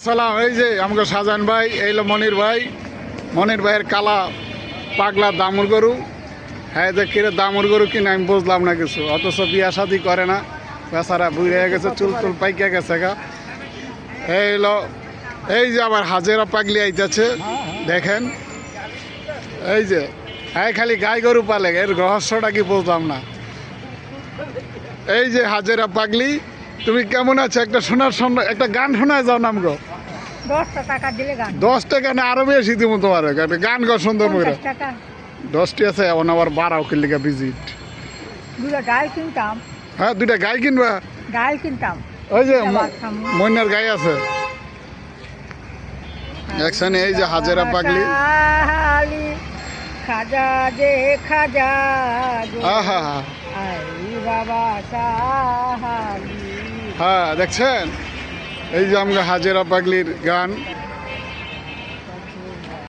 সালাম। এই যে আমাকে শাহজাহান ভাই, এইলো মনির ভাইয়ের কালা পাগলা দামুর গরু। হ্যাঁ, যে কিরে দামুর গরু কিনে আমি বুঝলাম না কিছু, অথচ বিয়া শাদি করে না, বেচারা বুড়ে হয়ে গেছে, চুল টুল পাইকে গেছে গা। এইলো এই যে আবার হাজেরা পাগলি আইতেছে, দেখেন। এই যে হ্যাঁ, খালি গাই গরু পালে, এর রহস্যটা কি বুঝলাম না। এই যে হাজেরা পাগলি, তুমি কেমন আছো? একটা গান শোনায় যাও নাম গো। 10 টাকা দিলে গান। 10 টাকা না, আরো বেশি দিব তোমার। গান গো সুন্দর করে 10টি আছে, এখন আবার 12 কিলিকা ভিজিট। দুটা গাই কিনতাম। হ্যাঁ, 2টা গাই কিনবা? গাই কিনতাম। ওই যে মইনার গাই আছে একখানে। এই যে হাজেরা পাগলি, খাজা যে খাজা আহা বাবা সাহালি। হ্যাঁ, দেখছেন? এই যে আমরা হাজেরা পাগলির গান।